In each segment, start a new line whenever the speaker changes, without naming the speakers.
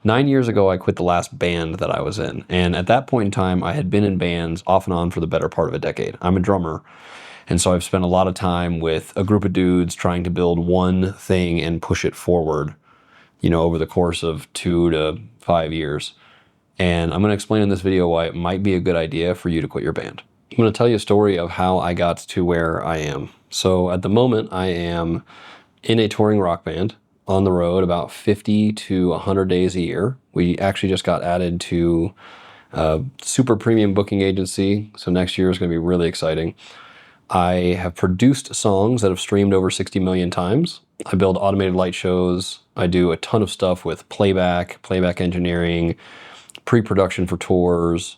9 years ago, I quit the last band that I was in. And at that point in time, I had been in bands off and on for the better part of a decade. I'm a drummer. And so I've spent a lot of time with a group of dudes trying to build one thing and push it forward, over the course of 2 to 5 years. And I'm going to explain in this video why it might be a good idea for you to quit your band. I'm going to tell you a story of how I got to where I am. So at the moment, I am in a touring rock band on the road about 50 to 100 days a year. We actually just got added to a super premium booking agency, so next year is going to be really exciting. I have produced songs that have streamed over 60 million times. I build automated light shows. I do a ton of stuff with playback engineering, pre-production for tours,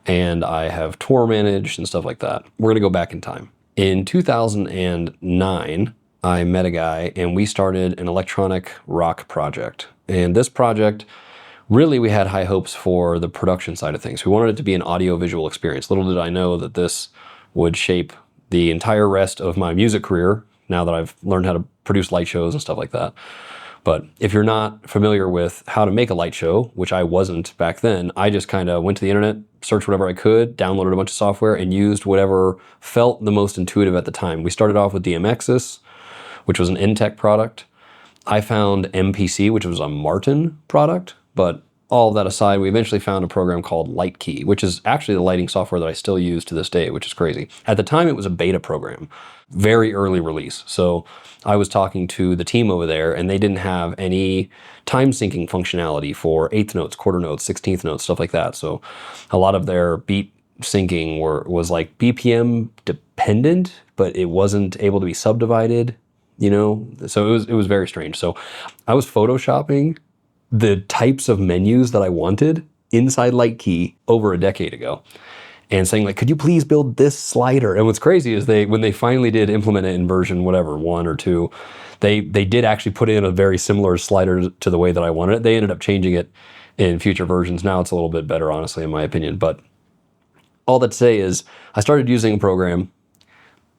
and I have tour managed and stuff like that. We're going to go back in time. In 2009, I met a guy and we started an electronic rock project. And this project, really we had high hopes for the production side of things. We wanted it to be an audio-visual experience. Little did I know that this would shape the entire rest of my music career now that I've learned how to produce light shows and stuff like that. But if you're not familiar with how to make a light show, which I wasn't back then, I just kind of went to the internet, searched whatever I could, downloaded a bunch of software, and used whatever felt the most intuitive at the time. We started off with DMXis, which was an Intech product. I found MPC, which was a Martin product, but all of that aside, we eventually found a program called Lightkey, which is actually the lighting software that I still use to this day, which is crazy. At the time, it was a beta program, very early release. So I was talking to the team over there, and they didn't have any time syncing functionality for eighth notes, quarter notes, 16th notes, stuff like that. So a lot of their beat syncing was like BPM dependent, but it wasn't able to be subdivided, So it was very strange. So I was photoshopping the types of menus that I wanted inside Lightkey over a decade ago and saying like, could you please build this slider? And what's crazy is when they finally did implement it in version, 1 or 2, they did actually put in a very similar slider to the way that I wanted it. They ended up changing it in future versions. Now it's a little bit better, honestly, in my opinion. But all that to say is I started using a program,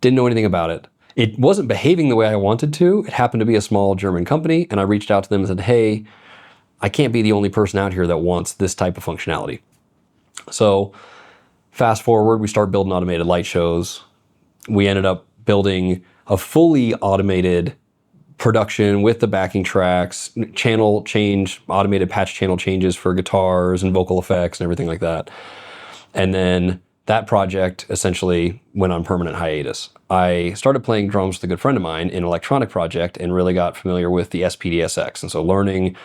didn't know anything about it. It wasn't behaving the way I wanted to. It happened to be a small German company, and I reached out to them and said, hey, I can't be the only person out here that wants this type of functionality. So fast forward, we start building automated light shows. We ended up building a fully automated production with the backing tracks, channel change, automated patch channel changes for guitars and vocal effects and everything like that. And then that project essentially went on permanent hiatus. I started playing drums with a good friend of mine in an electronic project and really got familiar with the SPDSX. And so learning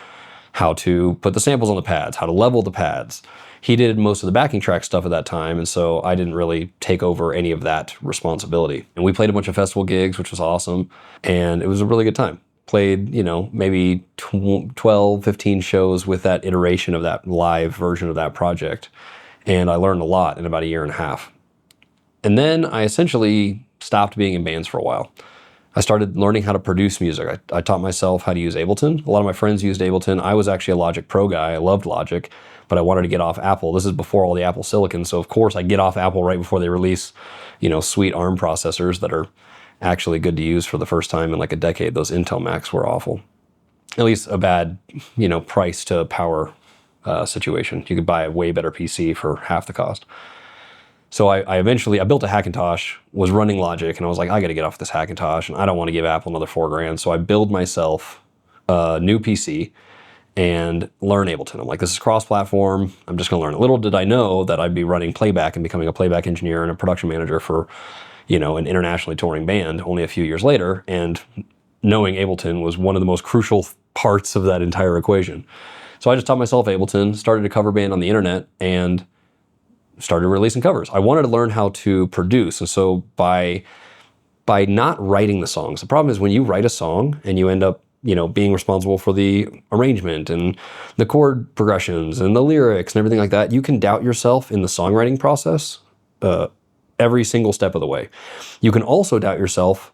how to put the samples on the pads, how to level the pads. He did most of the backing track stuff at that time, and so I didn't really take over any of that responsibility. And we played a bunch of festival gigs, which was awesome, and it was a really good time. Played, maybe 12, 15 shows with that iteration of that live version of that project, and I learned a lot in about a year and a half. And then I essentially stopped being in bands for a while. I started learning how to produce music. I taught myself how to use Ableton. A lot of my friends used Ableton. I was actually a Logic Pro guy. I loved Logic, but I wanted to get off Apple. This is before all the Apple silicon, so of course I get off Apple right before they release, sweet ARM processors that are actually good to use for the first time in like a decade. Those Intel Macs were awful. At least a bad, price to power situation. You could buy a way better PC for half the cost. So I eventually built a Hackintosh, was running Logic, and I was like, I got to get off this Hackintosh, and I don't want to give Apple another $4,000. So I build myself a new PC and learn Ableton. I'm like, this is cross-platform. I'm just going to learn it. Little did I know that I'd be running playback and becoming a playback engineer and a production manager for, an internationally touring band only a few years later. And knowing Ableton was one of the most crucial parts of that entire equation. So I just taught myself Ableton, started a cover band on the internet, and started releasing covers. I wanted to learn how to produce. And so by not writing the songs, the problem is when you write a song and you end up, being responsible for the arrangement and the chord progressions and the lyrics and everything like that, you can doubt yourself in the songwriting process every single step of the way. You can also doubt yourself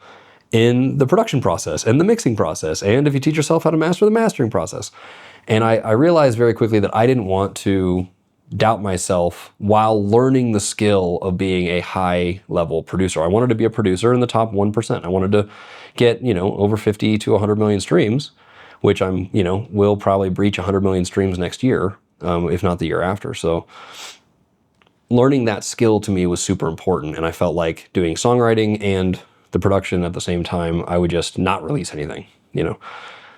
in the production process and the mixing process, and if you teach yourself how to master the mastering process. And I realized very quickly that I didn't want to doubt myself while learning the skill of being a high-level producer. I wanted to be a producer in the top 1%. I wanted to get, over 50 to 100 million streams which will probably breach 100 million streams next year, if not the year after. So learning that skill to me was super important, and I felt like doing songwriting and the production at the same time, I would just not release anything,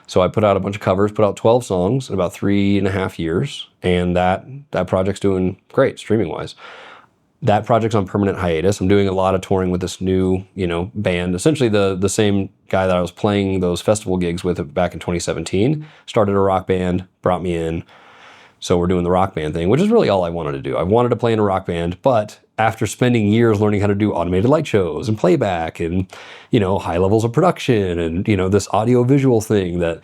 So I put out a bunch of covers, put out 12 songs in about 3.5 years, and that project's doing great streaming wise. That project's on permanent hiatus. I'm doing a lot of touring with this new, band. Essentially the same guy that I was playing those festival gigs with back in 2017, started a rock band, brought me in. So we're doing the rock band thing, which is really all I wanted to do. I wanted to play in a rock band, but after spending years learning how to do automated light shows and playback and, high levels of production and, this audio visual thing that,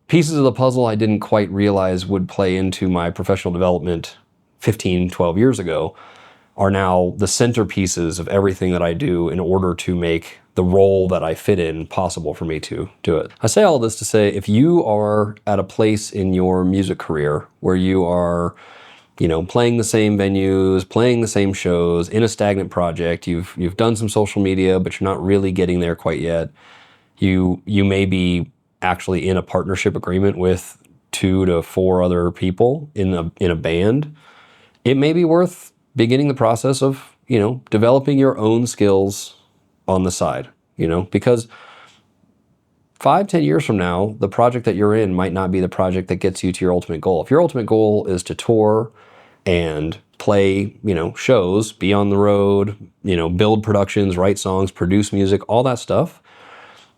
pieces of the puzzle I didn't quite realize would play into my professional development 15, 12 years ago are now the centerpieces of everything that I do in order to make the role that I fit in possible for me to do it. I say all this to say, if you are at a place in your music career where you are, playing the same venues, playing the same shows, in a stagnant project, you've done some social media, but you're not really getting there quite yet. You may be actually in a partnership agreement with 2 to 4 other people in a band. It may be worth beginning the process of, developing your own skills on the side, because 5-10 years from now, the project that you're in might not be the project that gets you to your ultimate goal. If your ultimate goal is to tour and play, shows, be on the road, build productions, write songs, produce music, all that stuff,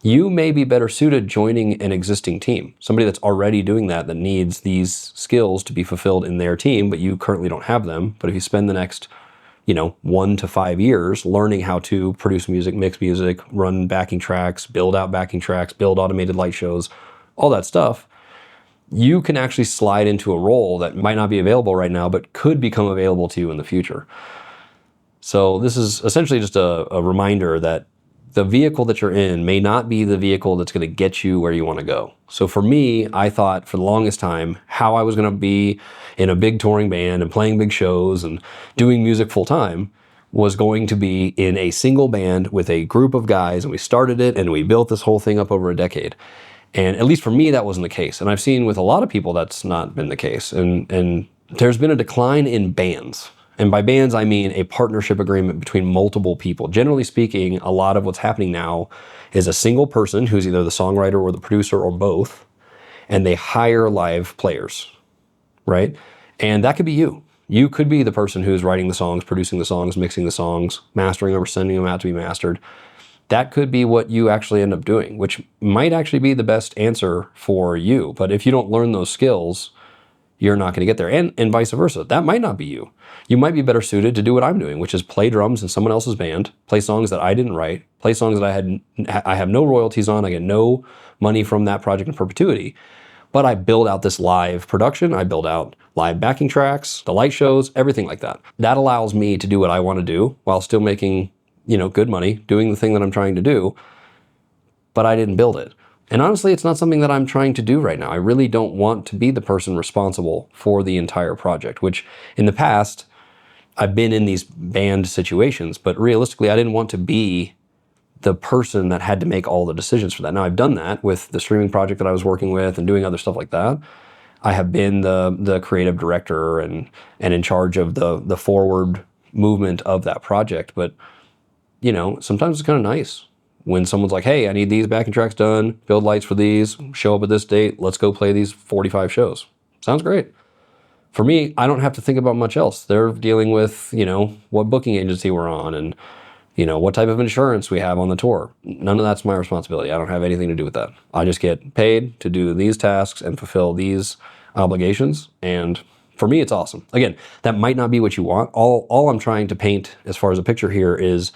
you may be better suited joining an existing team, somebody that's already doing that needs these skills to be fulfilled in their team, but you currently don't have them. But if you spend the next, 1 to 5 years learning how to produce music, mix music, run backing tracks, build out backing tracks, build automated light shows, all that stuff, you can actually slide into a role that might not be available right now, but could become available to you in the future. So this is essentially just a reminder that the vehicle that you're in may not be the vehicle that's going to get you where you want to go. So for me, I thought for the longest time how I was going to be in a big touring band and playing big shows and doing music full time was going to be in a single band with a group of guys, and we started it and we built this whole thing up over a decade. And at least for me, that wasn't the case. And I've seen with a lot of people that's not been the case. And there's been a decline in bands. And by bands, I mean a partnership agreement between multiple people. Generally speaking, a lot of what's happening now is a single person who's either the songwriter or the producer or both, and they hire live players, right? And that could be you. You could be the person who's writing the songs, producing the songs, mixing the songs, mastering them or sending them out to be mastered. That could be what you actually end up doing, which might actually be the best answer for you. But if you don't learn those skills, you're not going to get there. And vice versa. That might not be you. You might be better suited to do what I'm doing, which is play drums in someone else's band, play songs that I didn't write, play songs that I have no royalties on, I get no money from that project in perpetuity. But I build out this live production, I build out live backing tracks, the light shows, everything like that. That allows me to do what I want to do while still making, good money, doing the thing that I'm trying to do, but I didn't build it. And honestly, it's not something that I'm trying to do right now. I really don't want to be the person responsible for the entire project, which in the past, I've been in these band situations, but realistically, I didn't want to be the person that had to make all the decisions for that. Now, I've done that with the streaming project that I was working with and doing other stuff like that. I have been the creative director and in charge of the forward movement of that project. But, sometimes it's kind of nice when someone's like, hey, I need these backing tracks done, build lights for these, show up at this date, let's go play these 45 shows. Sounds great. For me, I don't have to think about much else. They're dealing with, what booking agency we're on and, what type of insurance we have on the tour. None of that's my responsibility. I don't have anything to do with that. I just get paid to do these tasks and fulfill these obligations. And for me, it's awesome. Again, that might not be what you want. All I'm trying to paint as far as a picture here is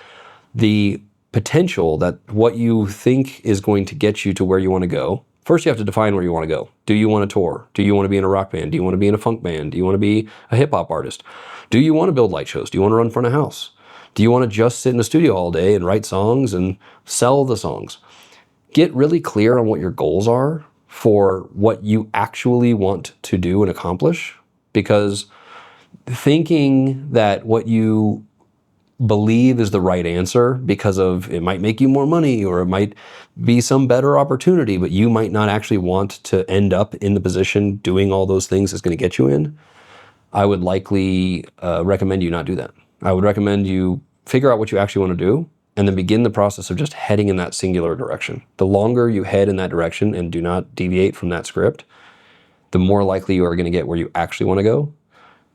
the potential that what you think is going to get you to where you want to go. First, you have to define where you want to go. Do you want to tour? Do you want to be in a rock band? Do you want to be in a funk band? Do you want to be a hip hop artist? Do you want to build light shows? Do you want to run front of house? Do you want to just sit in the studio all day and write songs and sell the songs? Get really clear on what your goals are for what you actually want to do and accomplish, because thinking that what you believe is the right answer because of it might make you more money or it might be some better opportunity, but you might not actually want to end up in the position doing all those things that's going to get you in, I would likely recommend you not do that. I would recommend you figure out what you actually want to do and then begin the process of just heading in that singular direction. The longer you head in that direction and do not deviate from that script, the more likely you are going to get where you actually want to go.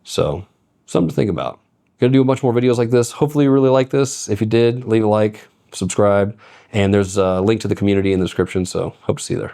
So, something to think about. Gonna do a bunch more videos like this. Hopefully you really like this. If you did, leave a like, subscribe, and there's a link to the community in the description, so hope to see you there.